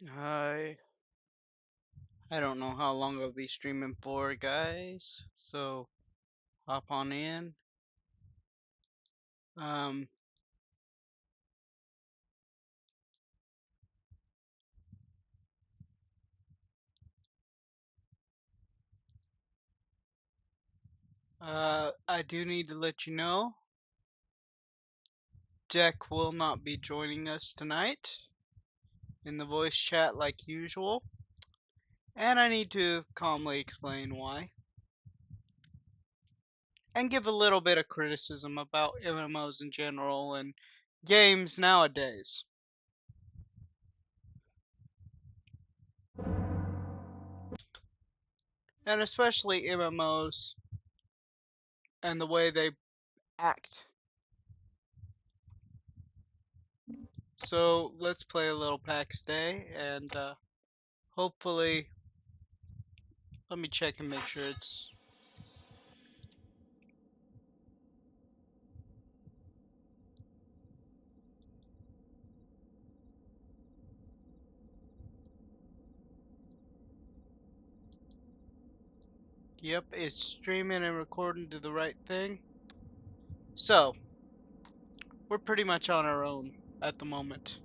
Hi. I don't know how long I'll be streaming for, guys. So hop on in. Um, I do need to let you know, Jack will not be joining us tonight in the voice chat like usual, and I need to calmly explain why, and give a little bit of criticism about MMOs in general and games nowadays. And especially MMOs and the way they act. So let's play a little PAX Day, and hopefully, let me check and make sure it's. Yep, it's streaming and recording to the right thing. So, we're pretty much on our own at the moment.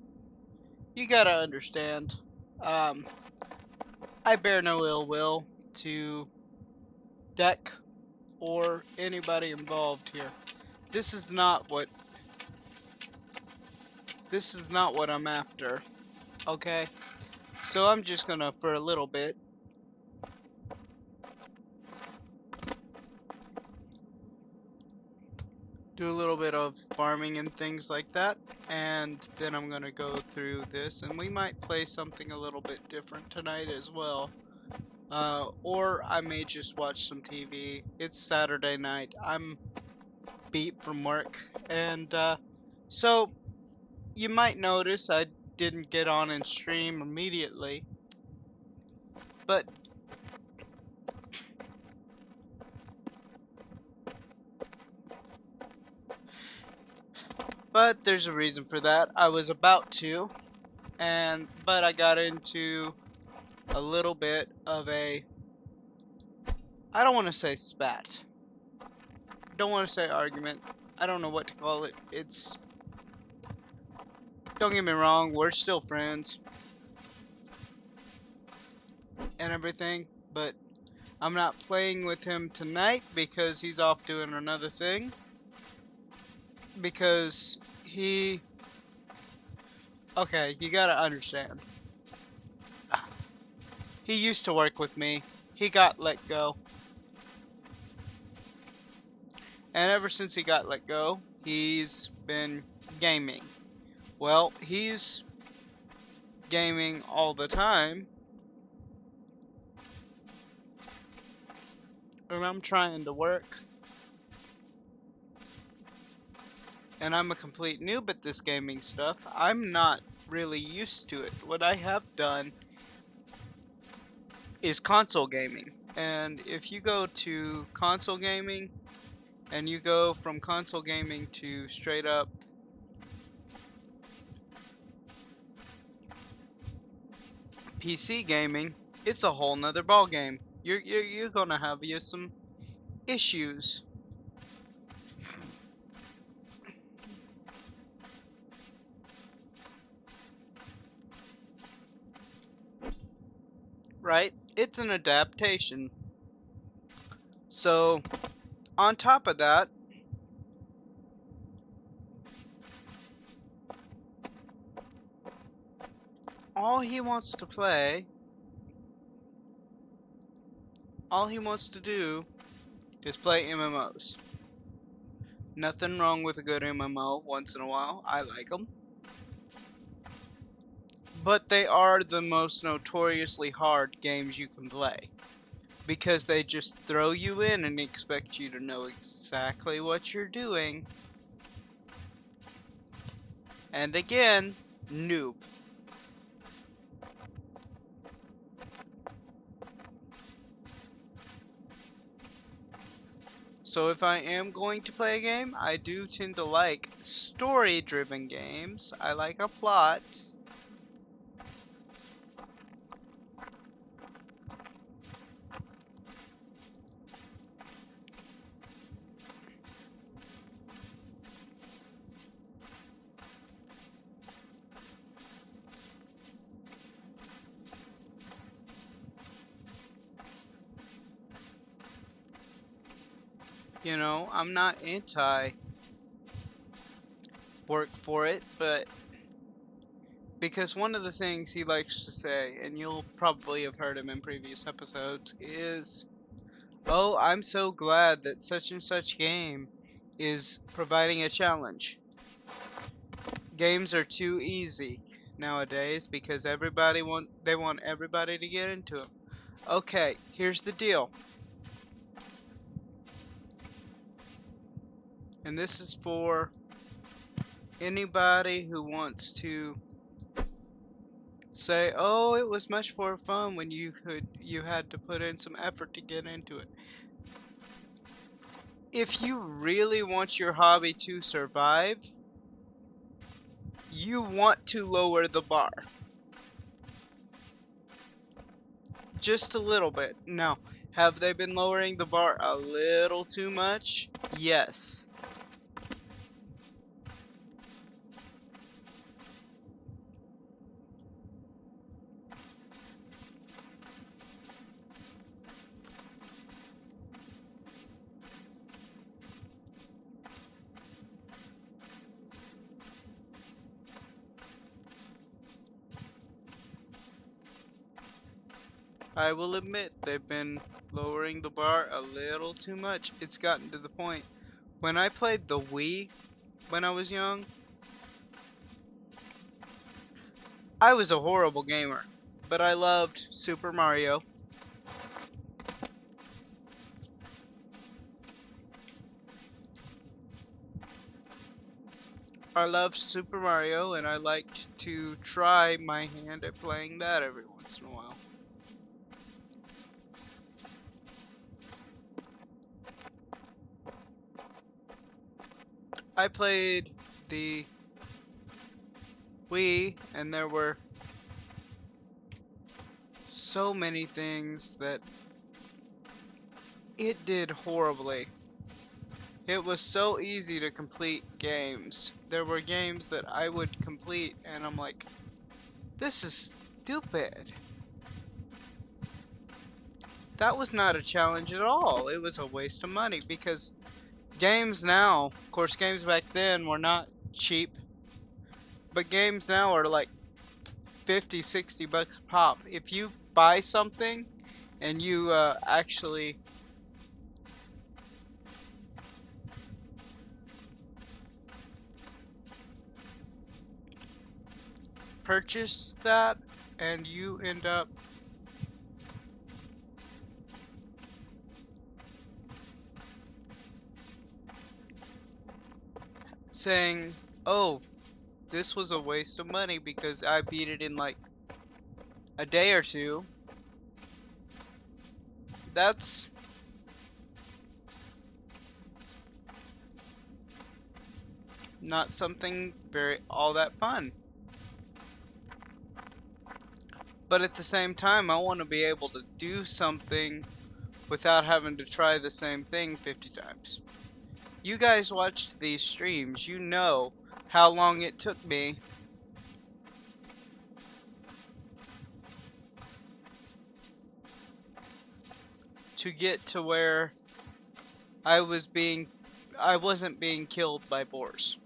You gotta understand, um, I bear no ill will to Deck or anybody involved here. This is not what I'm after. Okay? So I'm just gonna, for a little bit, do a little bit of farming and things like that, and then I'm gonna go through this, and we might play something a little bit different tonight as well. Or I may just watch some TV. It's Saturday night. I'm beat from work, and so you might notice I didn't get on and stream immediately, but there's a reason for that. I was about to, but I got into a little bit of a, I don't want to say spat. Don't want to say argument. I don't know what to call it. Don't get me wrong, we're still friends and everything, but I'm not playing with him tonight because he's off doing another thing. Because okay, you gotta understand. He used to work with me. He got let go. And ever since he got let go, he's been gaming. Well, he's gaming all the time. And I'm trying to work. And I'm a complete noob at this gaming stuff. I'm not really used to it. What I have done is console gaming. And if you go to console gaming, and you go from console gaming to straight up PC gaming, it's a whole nother ball game. You're gonna have some issues. Right? It's an adaptation. So, on top of that, all he wants to play, all he wants to do is play MMOs. Nothing wrong with a good MMO once in a while. I like them. But they are the most notoriously hard games you can play. Because they just throw you in and expect you to know exactly what you're doing. And again, noob. So if I am going to play a game, I do tend to like story-driven games. I like a plot. You know, I'm not anti work for it, but because one of the things he likes to say, and you'll probably have heard him in previous episodes, is, "Oh, I'm so glad that such and such game is providing a challenge. Games are too easy nowadays because they want everybody to get into them." Okay, here's the deal. And this is for anybody who wants to say, "Oh, it was much more fun when you had to put in some effort to get into it." If you really want your hobby to survive, you want to lower the bar. Just a little bit. Now, have they been lowering the bar a little too much? Yes. I will admit they've been lowering the bar a little too much. It's gotten to the point. When I played the Wii when I was young, I was a horrible gamer, but I loved Super Mario. I loved Super Mario, and I liked to try my hand at playing that every once in a while. I played the Wii, and there were so many things that it did horribly. It was so easy to complete games. There were games that I would complete, and I'm like, this is stupid. That was not a challenge at all. It was a waste of money because games now, of course, games back then were not cheap, but games now are like 50, 60 bucks a pop. If you buy something and you actually purchase that and you end up saying, "Oh, this was a waste of money because I beat it in like a day or two," that's not something very all that fun. But at the same time, I want to be able to do something without having to try the same thing 50 times. You guys watched these streams, you know how long it took me to get to where I wasn't being killed by boars.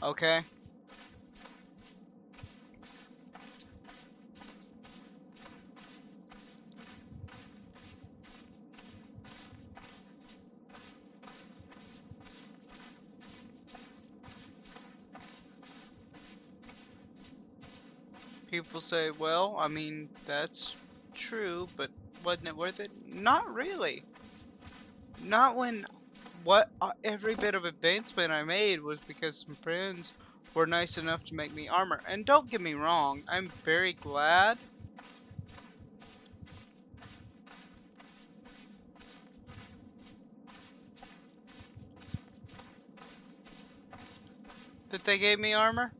Okay? People say, "Well, I mean, that's true, but wasn't it worth it?" Not really. Not when every bit of advancement I made was because some friends were nice enough to make me armor. And don't get me wrong, I'm very glad that they gave me armor.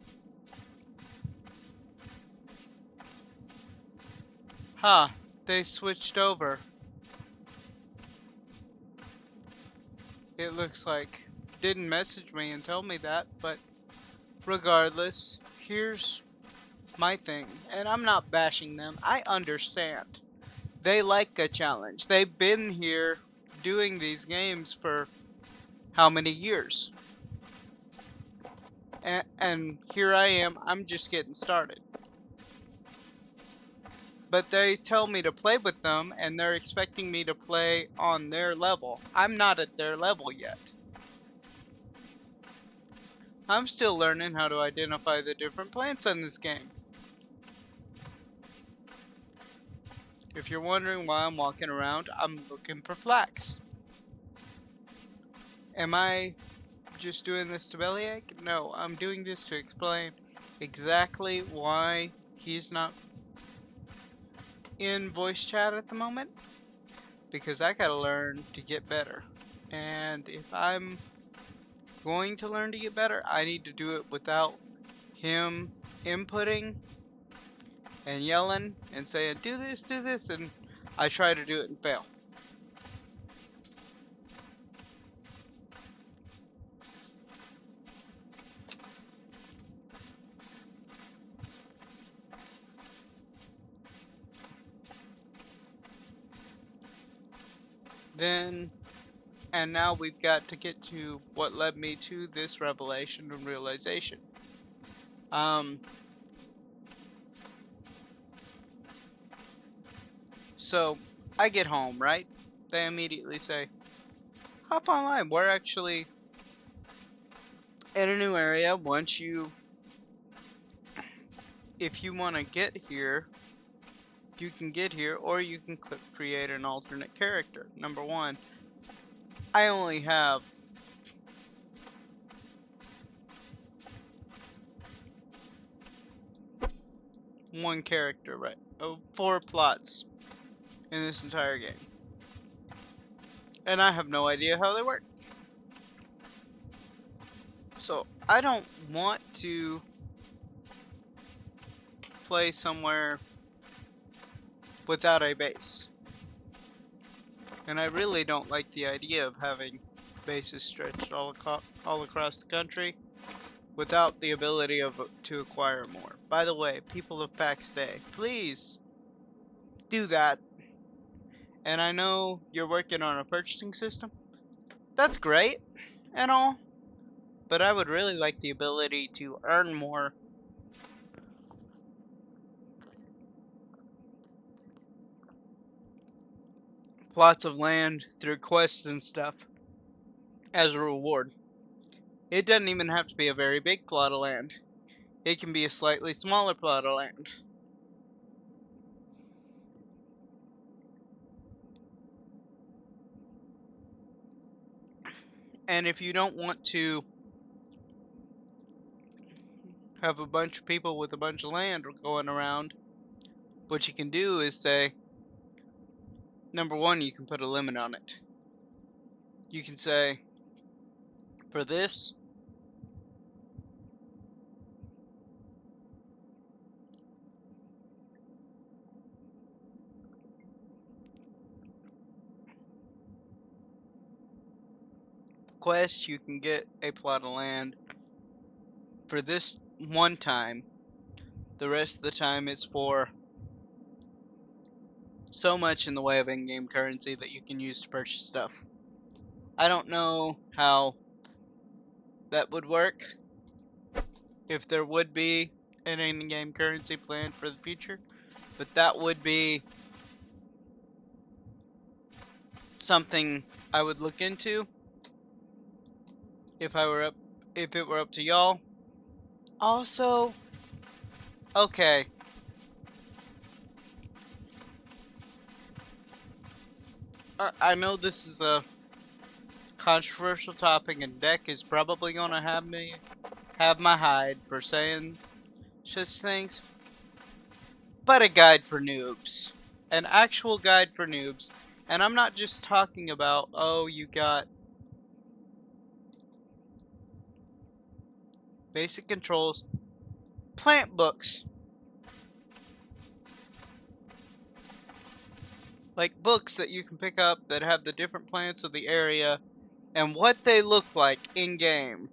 Huh, they switched over. It looks like. Didn't message me and tell me that, but regardless, here's my thing. And I'm not bashing them. I understand. They like a challenge. They've been here doing these games for how many years. And here I am, I'm just getting started. But they tell me to play with them, and they're expecting me to play on their level. I'm not at their level yet. I'm still learning how to identify the different plants in this game. If you're wondering why I'm walking around, I'm looking for flax. Am I just doing this to bellyache? No, I'm doing this to explain exactly why he's not in voice chat at the moment. Because I gotta learn to get better. And if I'm going to learn to get better, I need to do it without him inputting and yelling and saying, do this, and I try to do it and fail. And now we've got to get to what led me to this revelation and realization. So I get home, right? They immediately say, hop online. We're actually in a new area. If you want to get here, you can get here, or you can click create an alternate character. Number one, I only have one character, right? 4 plots in this entire game. And I have no idea how they work. So I don't want to play somewhere without a base. And I really don't like the idea of having bases stretched all across the country without the ability to acquire more. By the way, people of PAX Day, please do that. And I know you're working on a purchasing system. That's great and all, but I would really like the ability to earn more plots of land through quests and stuff as a reward. It doesn't even have to be a very big plot of land. It can be a slightly smaller plot of land. And if you don't want to have a bunch of people with a bunch of land going around, what you can do is say, number one, you can put a limit on it. You can say, for this, quest, you can get a plot of land for this one time. The rest of the time is for so much in the way of in-game currency that you can use to purchase stuff. I don't know how that would work, if there would be an in-game currency planned for the future, but that would be something I would look into if it were up to y'all. Also, okay. I know this is a controversial topic, and Deck is probably gonna have my hide for saying such things. But a guide for noobs, an actual guide for noobs, and I'm not just talking about, oh, you got basic controls, plant books. Like books that you can pick up that have the different plants of the area and what they look like in game.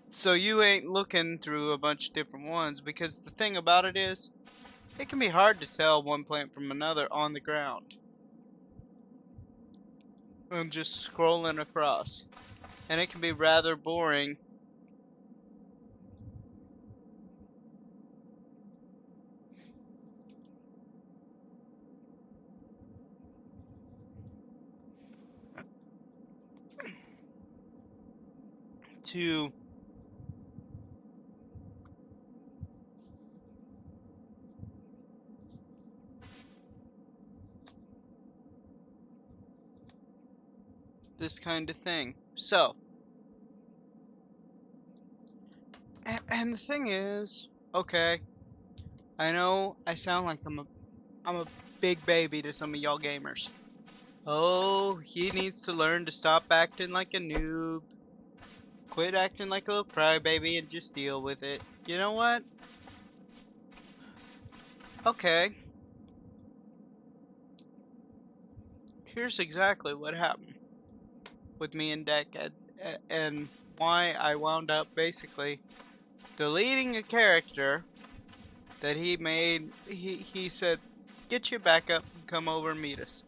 So you ain't looking through a bunch of different ones, because the thing about it is, it can be hard to tell one plant from another on the ground. and just scrolling across. And it can be rather boring. To this kind of thing. So, and the thing is, okay, I know I sound like I'm a big baby to some of y'all gamers. Oh, he needs to learn to stop acting like a noob. Quit acting like a little crybaby and just deal with it. You know what? Okay. Here's exactly what happened with me and Deck and why I wound up basically deleting a character that he made. He said, "Get your back up and come over and meet us."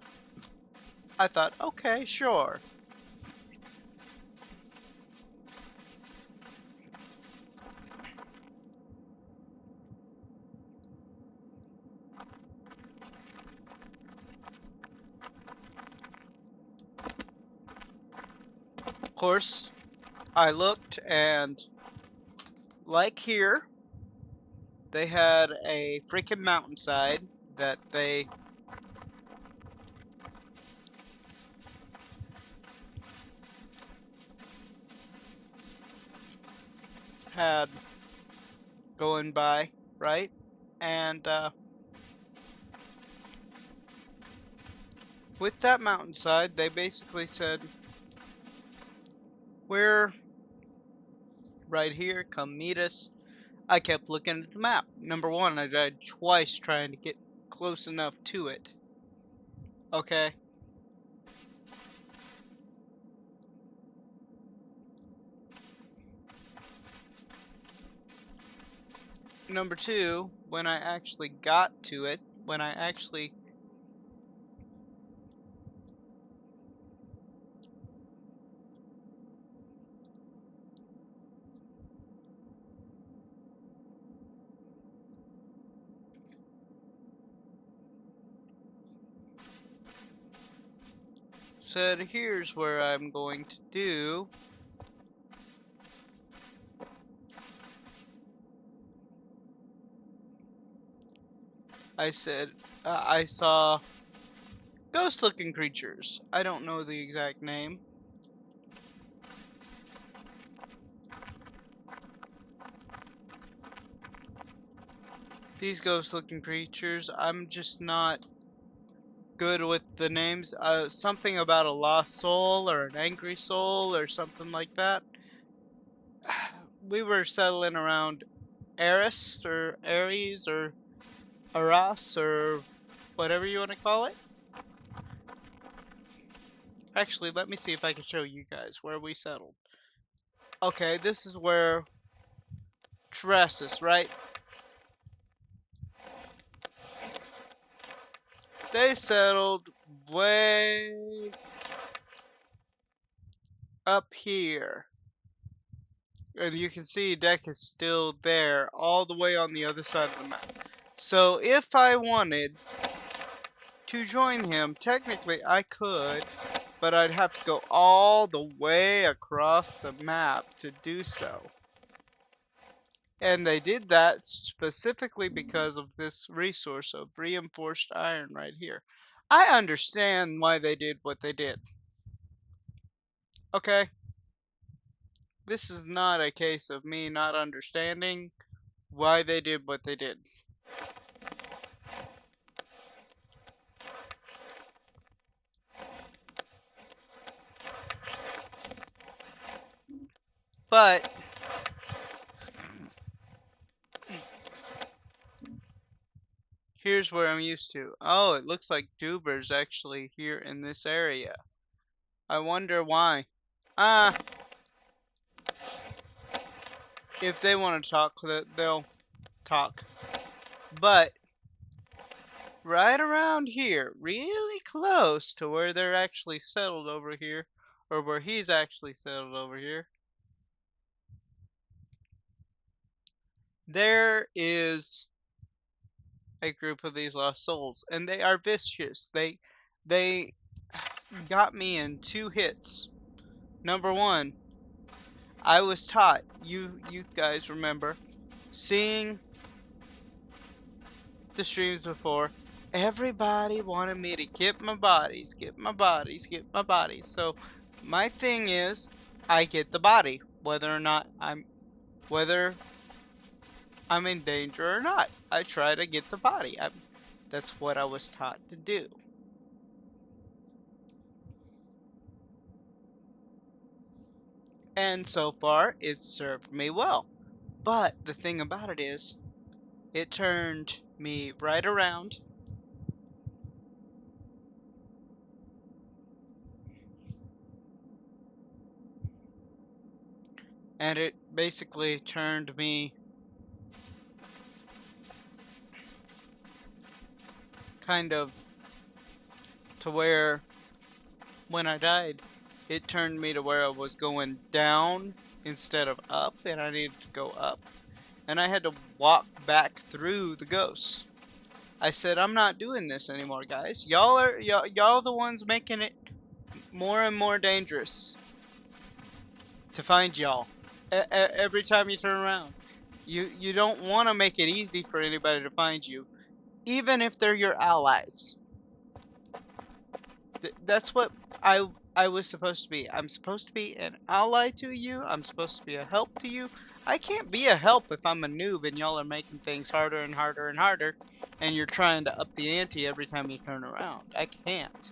I thought, okay, sure. Of course, I looked and like here, they had a freaking mountainside that they had going by, right? And with that mountainside, they basically said, "We're right here, come meet us." I kept looking at the map. Number one, I died twice trying to get close enough to it. Okay? Number two, when I actually got to it, when I actually said, here's where I'm going to do, I said, I saw ghost looking creatures. I don't know the exact name. These ghost looking creatures, I'm just not good with the names. Something about a lost soul or an angry soul or something like that. We were settling around Eris or Ares or Aras or whatever you want to call it. Actually, let me see if I can show you guys where we settled. Okay, this is where Tressus, right? They settled way up here. And you can see Deck is still there, all the way on the other side of the map. So if I wanted to join him, technically I could, but I'd have to go all the way across the map to do so. And they did that specifically because of this resource of reinforced iron right here. I understand why they did what they did. Okay? This is not a case of me not understanding why they did what they did. But here's where I'm used to. Oh, it looks like Duber's actually here in this area. I wonder why. If they want to talk, they'll talk. But right around here, really close to where they're actually settled over here, or where he's actually settled over here, there is a group of these lost souls, and they are vicious. They got me in 2 hits. Number one, I was taught, you guys remember, seeing the streams before, everybody wanted me to get my bodies, get my bodies, get my bodies. So my thing is, I get the body, whether I'm in danger or not. I try to get the body. That's what I was taught to do. And so far, it's served me well. But the thing about it is, it turned me right around. And it basically turned me kind of to where when I died, it turned me to where I was going down instead of up, and I needed to go up. And I had to walk back through the ghosts. I said, I'm not doing this anymore, guys. Y'all the ones making it more and more dangerous to find y'all. Every time you turn around, you don't want to make it easy for anybody to find you, even if they're your allies. That's what I was supposed to be. I'm supposed to be an ally to you. I'm supposed to be a help to you. I can't be a help if I'm a noob and y'all are making things harder and harder and harder, and you're trying to up the ante every time you turn around. I can't.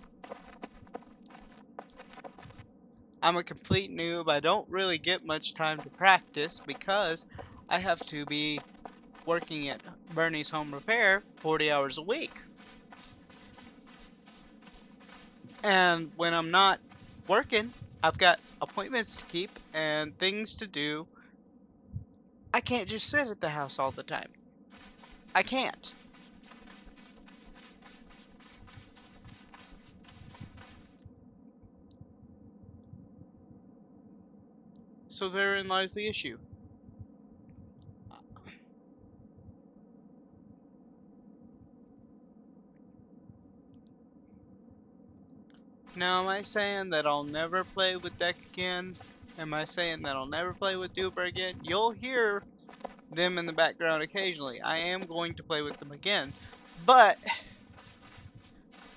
I'm a complete noob. I don't really get much time to practice because I have to be working at Bernie's Home Repair 40 hours a week. And when I'm not working, I've got appointments to keep and things to do. I can't just sit at the house all the time. I can't. So therein lies the issue. Now, am I saying that I'll never play with Deck again? Am I saying that I'll never play with Duber again? You'll hear them in the background occasionally. I am going to play with them again. But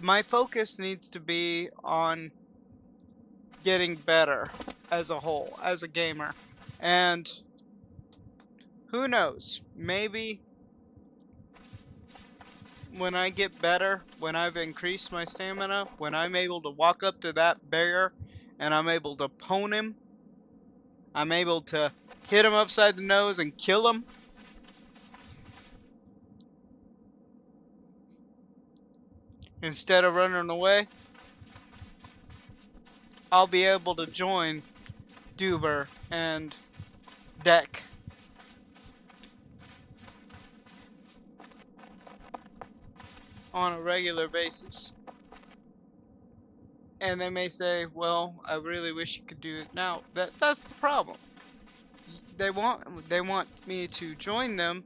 my focus needs to be on getting better as a whole, as a gamer. And who knows? Maybe when I get better, when I've increased my stamina, when I'm able to walk up to that bear and I'm able to pwn him, I'm able to hit him upside the nose and kill him, instead of running away, I'll be able to join Duber and Deck. On a regular basis. And they may say, well, I really wish you could do it now. That's the problem. They want me to join them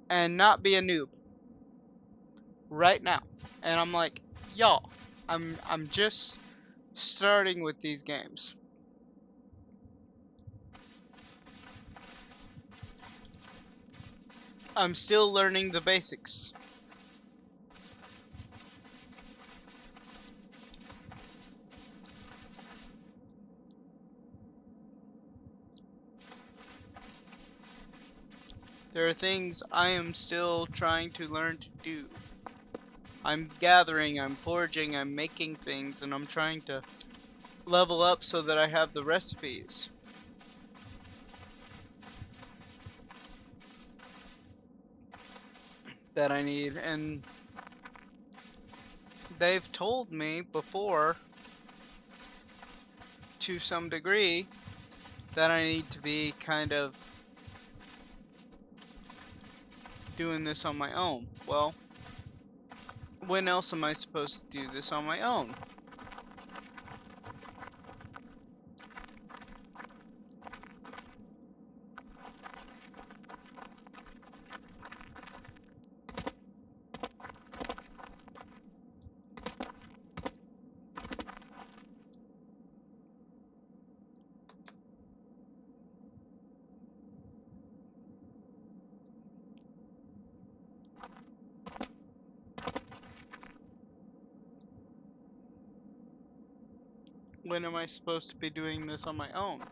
and not be a noob right now. And I'm like, y'all, I'm just starting with these games. I'm still learning the basics. There are things I am still trying to learn to do. I'm gathering, I'm forging, I'm making things, and I'm trying to level up so that I have the recipes. That I need, and they've told me before, to some degree, that I need to be kind of doing this on my own. Well, when else am I supposed to do this on my own? When am I supposed to be doing this on my own?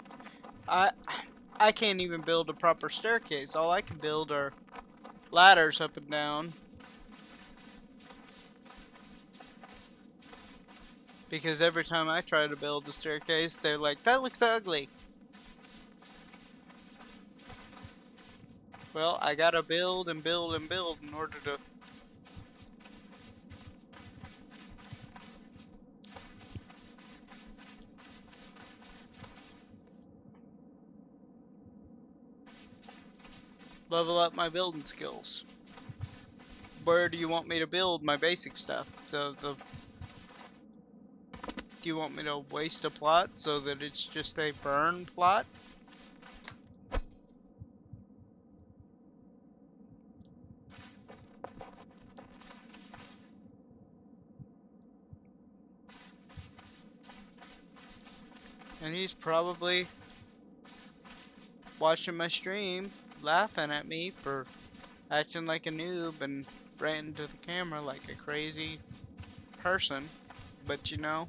I I can't even build a proper staircase. All I can build are ladders up and down. Because every time I try to build a staircase, they're like, that looks ugly. Well, I gotta build and build and build in order to... level up my building skills. Where do you want me to build my basic stuff? Do you want me to waste a plot so that it's just a burn plot? And he's probably watching my stream, laughing at me for acting like a noob and ranting to the camera like a crazy person. But you know,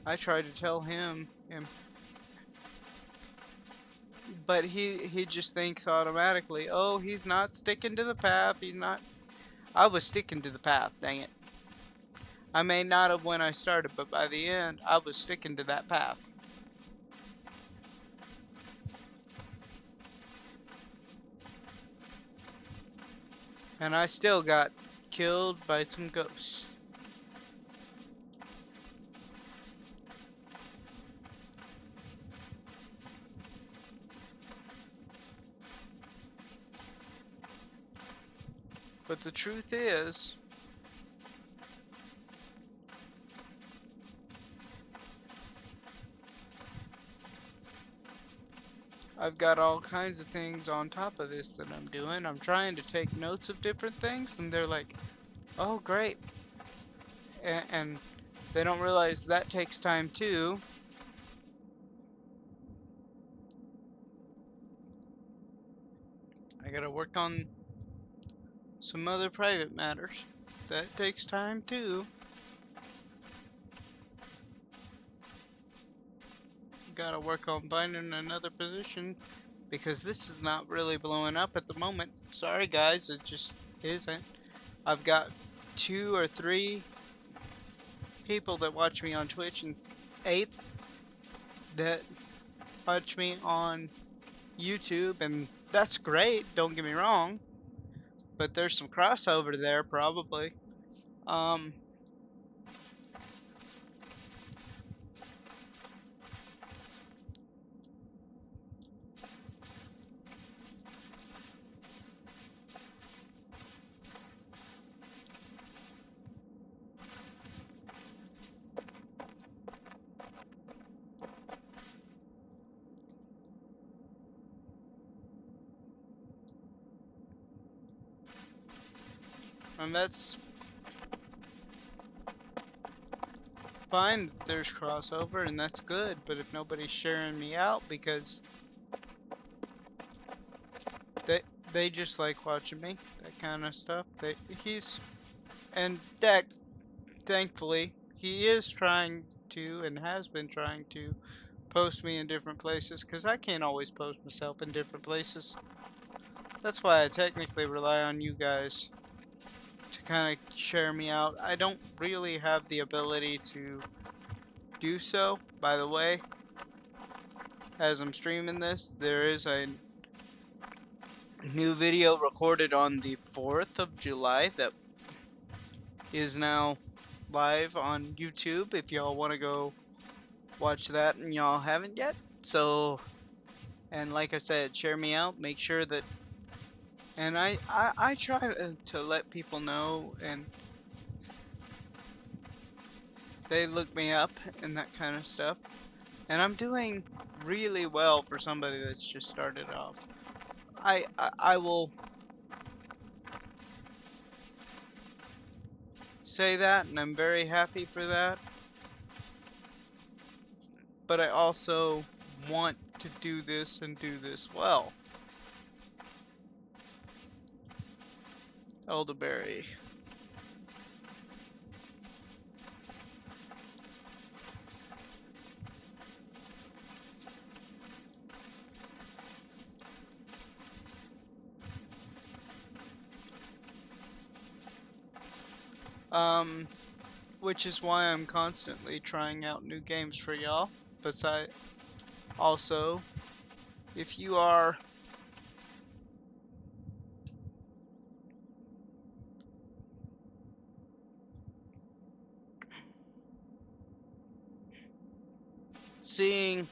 I tried to tell him, but he just thinks automatically, oh, he's not sticking to the path. He's not. I was sticking to the path, dang it. I may not have when I started, but by the end, I was sticking to that path. And I still got killed by some ghosts. But the truth is, I've got all kinds of things on top of this that I'm doing. I'm trying to take notes of different things, and they're like, oh, great. And they don't realize that takes time too. I gotta work on some other private matters. That takes time too. Gotta work on finding another position because this is not really blowing up at the moment. Sorry guys, it just isn't. I've got 2 or 3 people that watch me on Twitch and 8 that watch me on YouTube, and that's great, don't get me wrong, but there's some crossover there probably. And that's fine that there's crossover, and that's good, but if nobody's sharing me out because they just like watching me, that kind of stuff. And Deck, thankfully, he is trying to and has been trying to post me in different places because I can't always post myself in different places. That's why I technically rely on you guys to kind of share me out. I don't really have the ability to do so. By the way, as I'm streaming this, there is a new video recorded on the 4th of July that is now live on YouTube if y'all want to go watch that and y'all haven't yet. So, and like I said, share me out. Make sure that And I try to let people know, and they look me up and that kind of stuff. And I'm doing really well for somebody that's just started off. I will say that, and I'm very happy for that. But I also want to do this and do this well. Elderberry. Which is why I'm constantly trying out new games for y'all. Besides, also, if you are seeing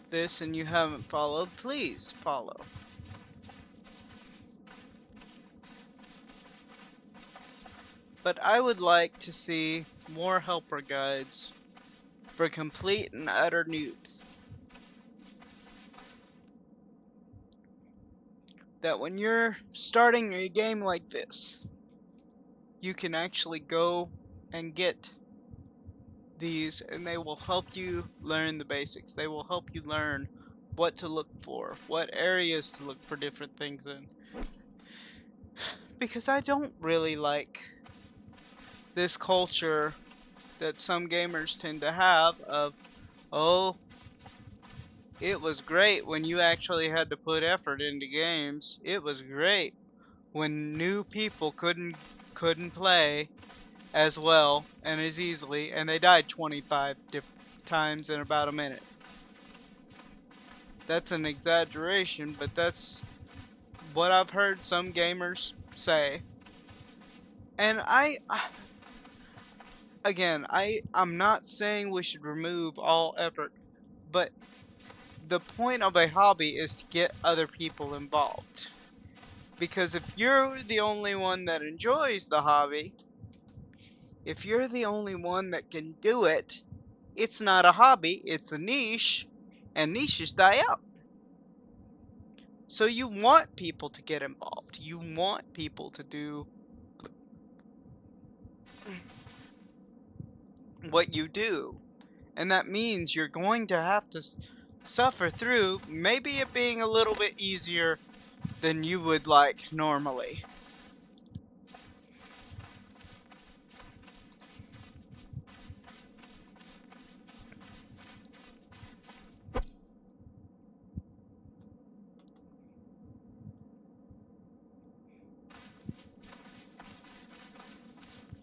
this and you haven't followed, please follow. But I would like to see more helper guides for complete and utter noobs. That when you're starting a game like this, you can actually go and get these, and they will help you learn the basics. They will help you learn what to look for, what areas to look for different things in. Because I don't really like this culture that some gamers tend to have of, oh, it was great when you actually had to put effort into games. It was great when new people couldn't play as well and as easily, and they died 25 times in about a minute. That's an exaggeration, but that's what I've heard some gamers say. And again, I'm not saying we should remove all effort, but the point of a hobby is to get other people involved. Because if you're the only one that enjoys the hobby, if you're the only one that can do it, it's not a hobby, it's a niche, and niches die out. So you want people to get involved. You want people to do what you do. And that means you're going to have to suffer through maybe it being a little bit easier than you would like normally.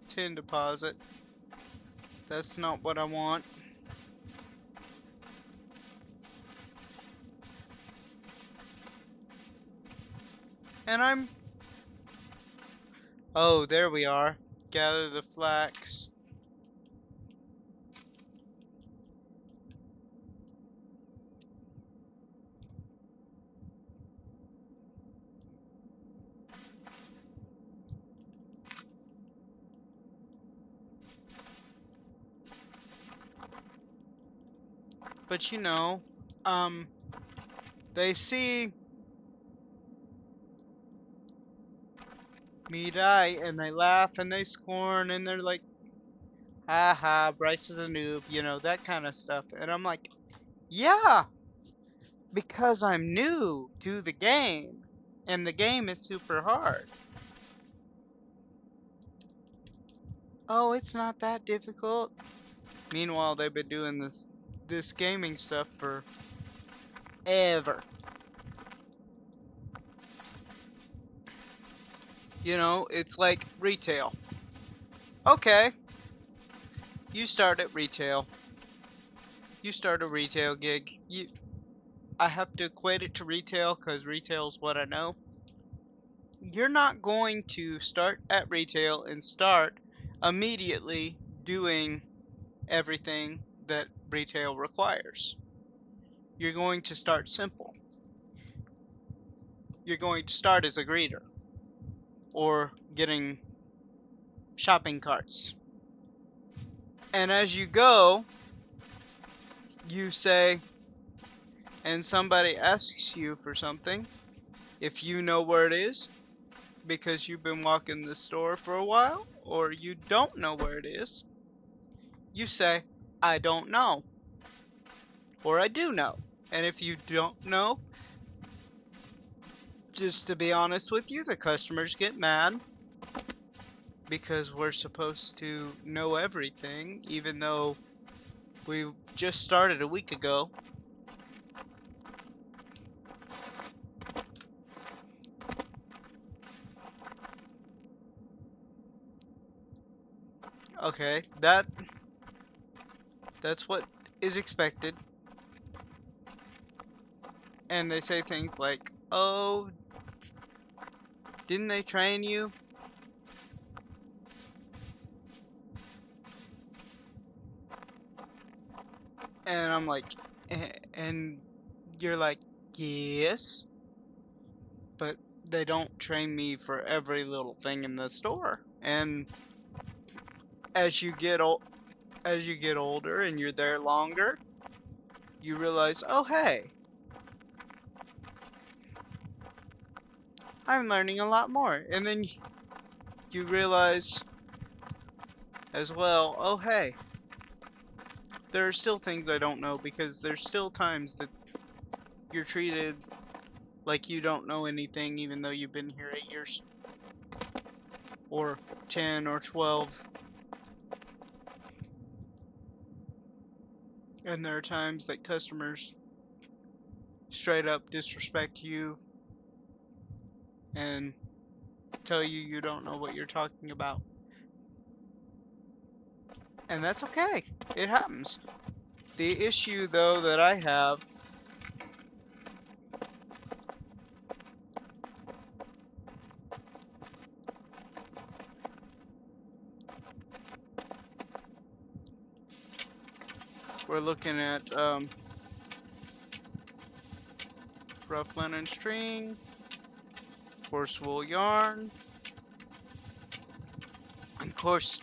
Tin deposit. That's not what I want. And I'm... Oh, there we are. Gather the flax. But you know, they see me die and they laugh and they scorn and they're like, haha, Bryce is a noob, you know, that kind of stuff. And I'm like, yeah, because I'm new to the game and the game is super hard. Oh, it's not that difficult. Meanwhile, they've been doing this gaming stuff for ever. You know, it's like retail. Okay, you start at retail. You start a retail gig. I have to equate it to retail because retail is what I know. you're not going to start at retail and start immediately doing everything that retail requires. You're going to start simple. You're going to start as a greeter or getting shopping carts. And as you go, you say, and somebody asks you for something, if you know where it is, because you've been walking the store for a while, or you don't know where it is, you say, I don't know, or I do know. And if you don't know, just to be honest with you, the customers get mad because we're supposed to know everything, even though we just started a week ago. Okay, that's what is expected. And they say things like, "Oh, didn't they train you?" And I'm like, and you're like, "Yes, but they don't train me for every little thing in the store." And as you get older and you're there longer, you realize, "Oh, hey, I'm learning a lot more." And then you realize as well, "Oh, hey, there are still things I don't know," because there's still times that you're treated like you don't know anything even though you've been here 8 years or 10 or 12. And there are times that customers straight up disrespect you and tell you you don't know what you're talking about. And that's okay. It happens. The issue though that I have we're looking at rough linen string, coarse wool yarn, and coarse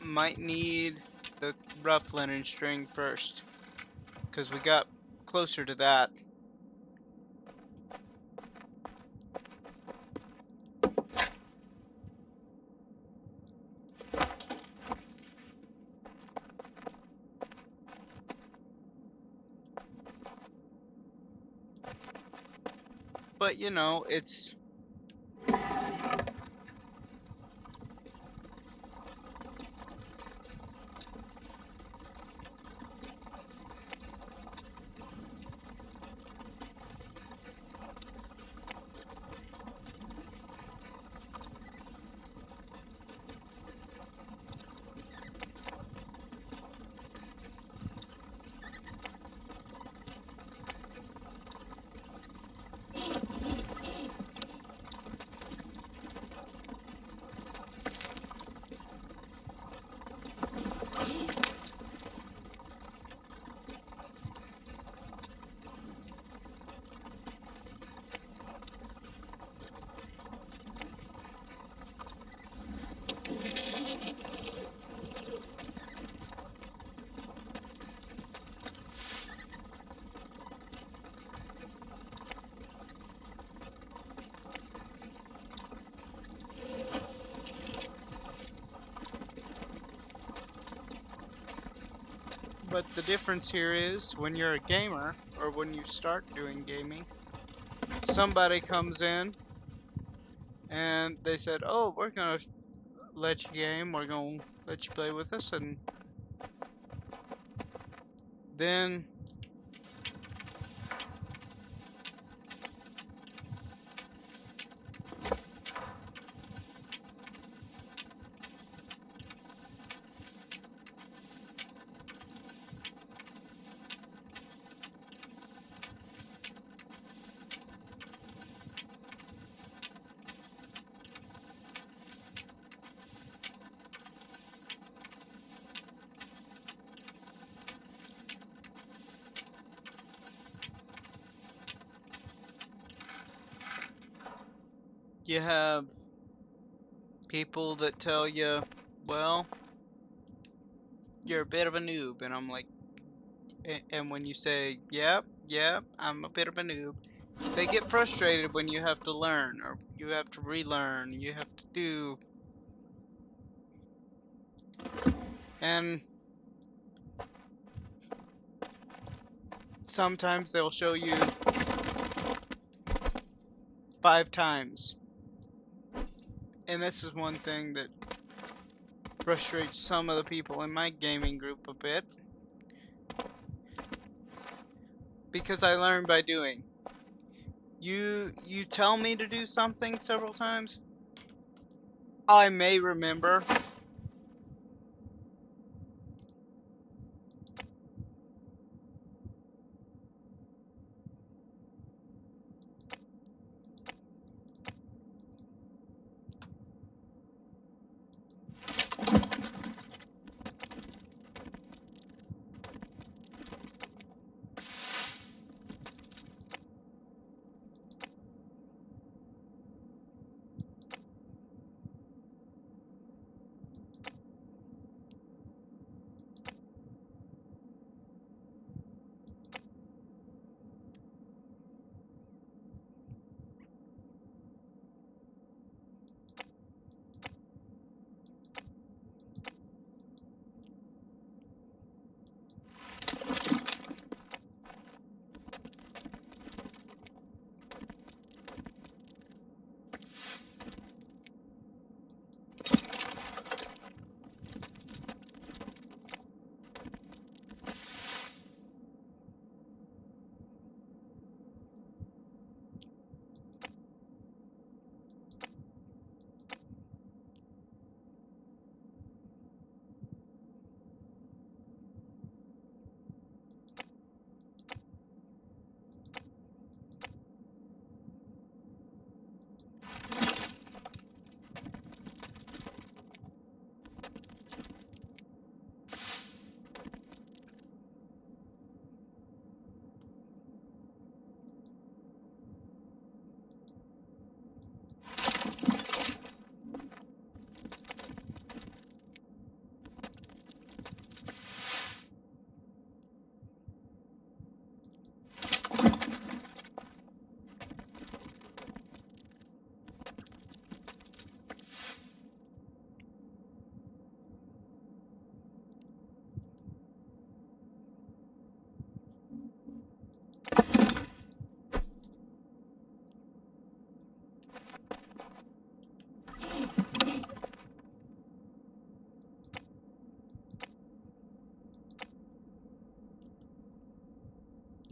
might need the rough linen string first, because we got closer to that. But you know, it's but the difference here is when you're a gamer or when you start doing gaming, somebody comes in and they said, "Oh, we're gonna let you game. We're gonna let you play with us," and then You have people that tell you, well, you're a bit of a noob, and I'm like, and when you say, yep, I'm a bit of a noob, they get frustrated when you have to learn, or you have to relearn, you have to do, and sometimes they'll show you 5 times. And this is one thing that frustrates some of the people in my gaming group a bit, because I learn by doing. You tell me to do something several times, I may remember.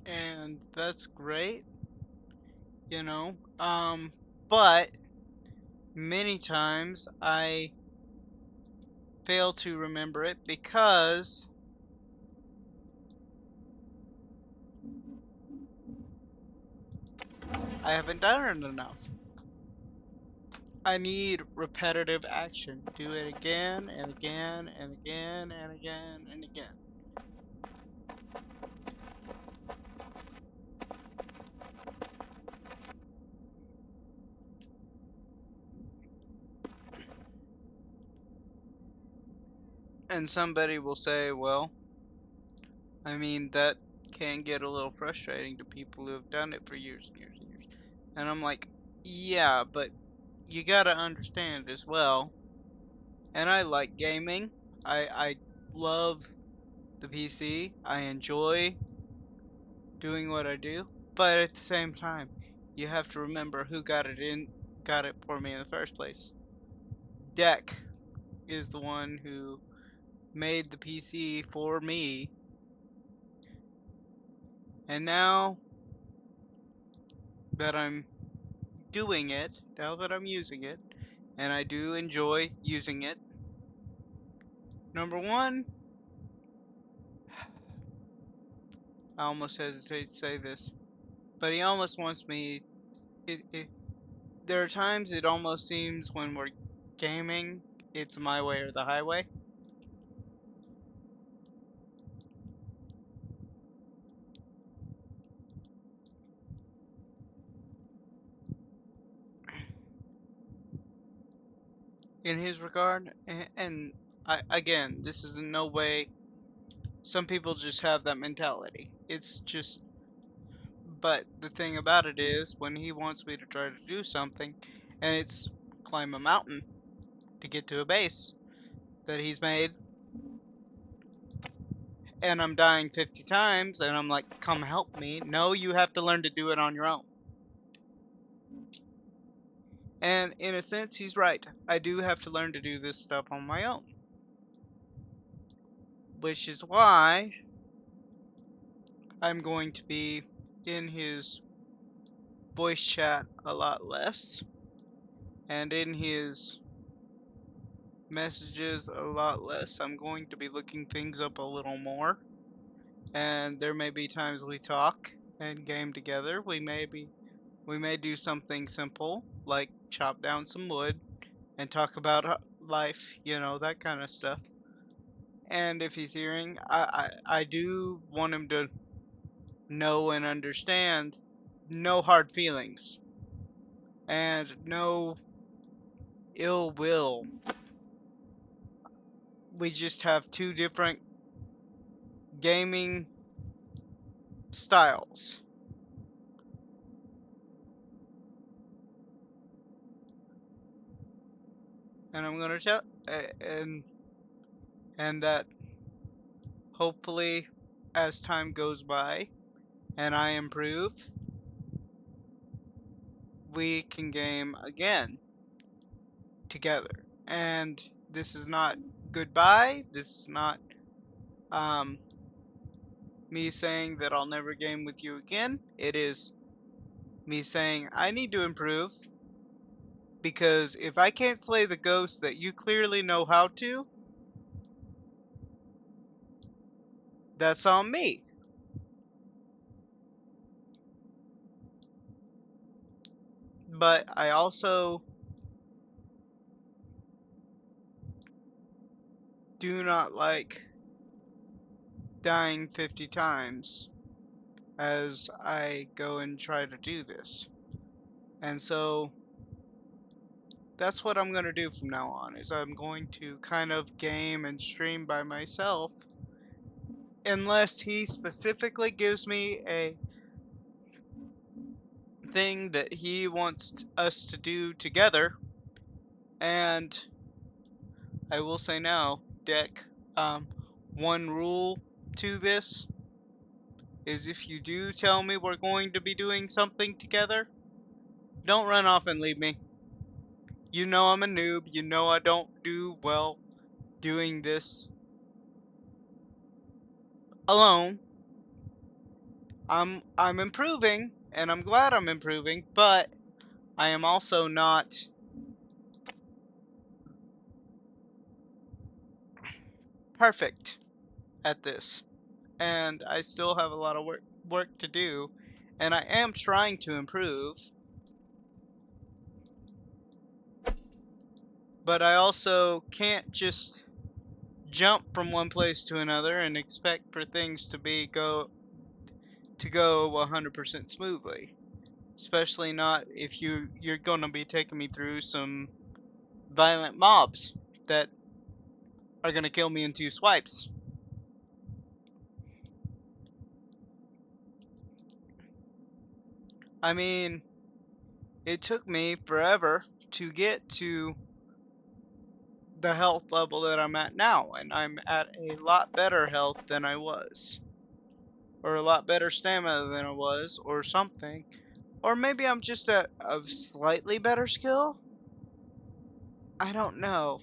And that's great, you know. But many times I fail to remember it because I haven't done it enough. I need repetitive action. Do it again and again and again and again and again. And somebody will say, well, I mean, that can get a little frustrating to people who have done it for years and years and years. And I'm like, yeah, but you gotta understand as well. And I like gaming. I love the PC. I enjoy doing what I do. But at the same time, you have to remember who got it for me in the first place. Deck is the one who made the PC for me. And now that I'm doing it, now that I'm using it, and I do enjoy using it, number one, I almost hesitate to say this, but he almost wants me. There are times it almost seems when we're gaming, it's my way or the highway. in his regard. And again, this is in no way. Some people just have that mentality. It's just. But the thing about it is, when he wants me to try to do something, and it's climb a mountain to get to a base that he's made, and I'm dying 50 times, and I'm like, come help me. No, you have to learn to do it on your own. And in a sense, he's right. I do have to learn to do this stuff on my own. Which is why I'm going to be in his voice chat a lot less, and in his messages a lot less. I'm going to be looking things up a little more, and there may be times we talk and game together. We may do something simple like chop down some wood and talk about life, that kind of stuff. And if he's hearing, I do want him to know and understand no hard feelings and no ill will. We just have two different gaming styles. And I'm gonna tell and that hopefully as time goes by and I improve, we can game again together. And this is not goodbye. This is not me saying that I'll never game with you again. It is me saying I need to improve, because if I can't slay the ghost that you clearly know how to, that's on me. But I also do not like dying 50 times as I go and try to do this. And so that's what I'm going to do from now on, is I'm going to kind of game and stream by myself unless he specifically gives me a thing that he wants us to do together. And I will say now, Deck, one rule to this is if you do tell me we're going to be doing something together, don't run off and leave me. You know I'm a noob. You know I don't do well doing this alone. I'm improving, and I'm glad I'm improving, but I am also not perfect at this. And I still have a lot of work to do, and I am trying to improve. But I also can't just jump from one place to another and expect for things to go 100% smoothly. Especially not if you're going to be taking me through some violent mobs that are going to kill me in 2 swipes. I mean, it took me forever to get to the health level that I'm at now, and I'm at a lot better health than I was. Or a lot better stamina than I was, or something. Or maybe I'm just a slightly better skill? I don't know.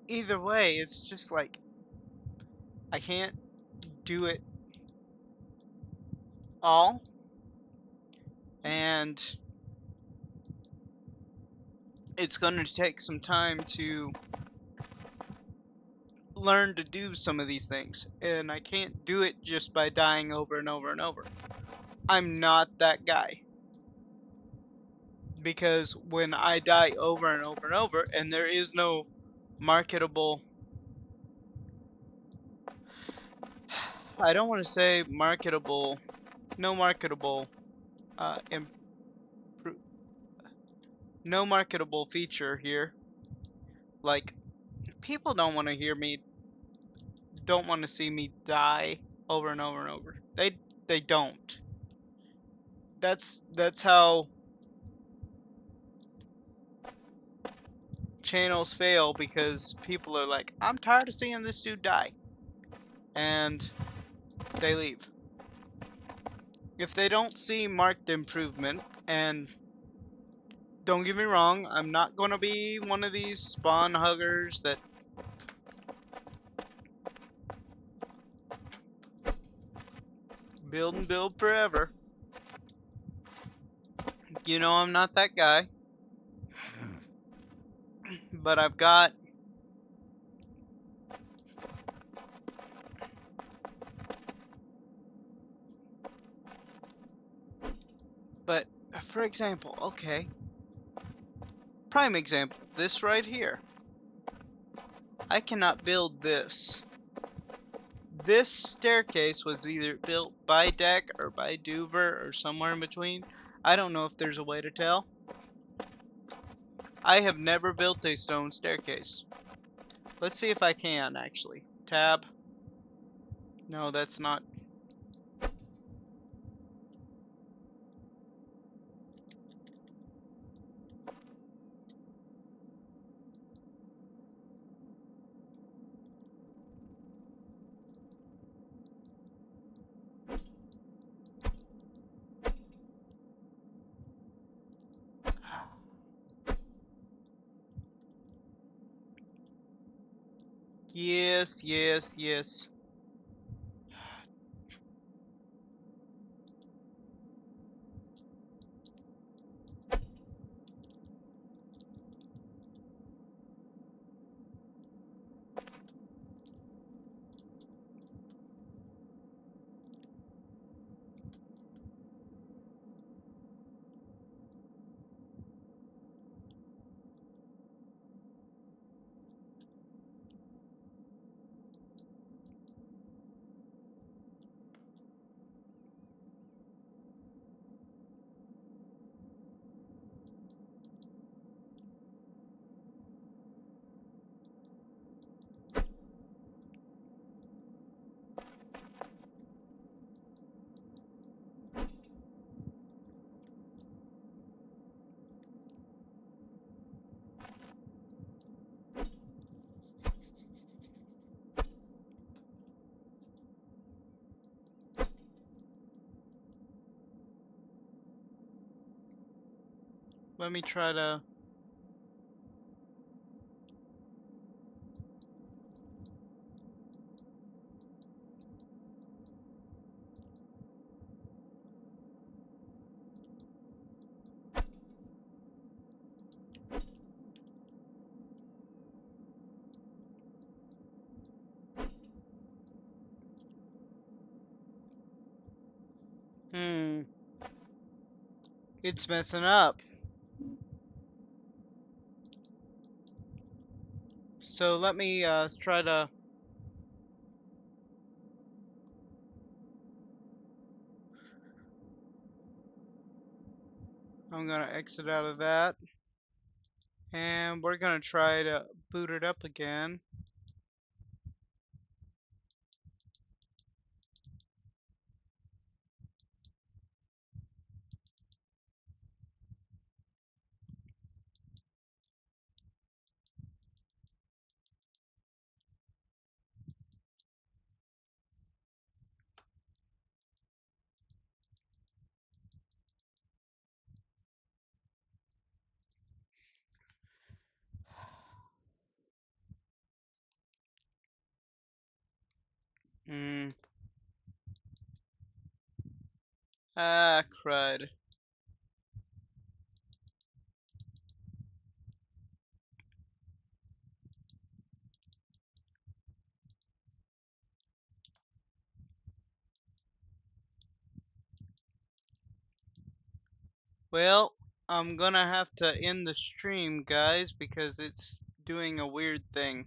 Either way, it's just like I can't do it all. And it's going to take some time to learn to do some of these things. And I can't do it just by dying over and over and over. I'm not that guy. Because when I die over and over and over, and there is no marketable... I don't want to say marketable... No marketable... no marketable feature here. Like, people don't want to don't want to see me die over and over and over. They don't. That's how channels fail, because people are like, I'm tired of seeing this dude die, and they leave. If they don't see marked improvement, and don't get me wrong, I'm not gonna be one of these spawn huggers that build and build forever. You know I'm not that guy. But I've got but for example, okay. Prime example, this right here. I cannot build this. This staircase was either built by Deck or by Duver or somewhere in between. I don't know if there's a way to tell. I have never built a stone staircase. Let's see if I can, actually. Tab. No, that's not. Yes, yes, yes. Let me try to. It's messing up. So let me try to. I'm gonna exit out of that. And we're gonna try to boot it up again. Hmm. Ah, crud. Well, I'm gonna have to end the stream, guys, because it's doing a weird thing.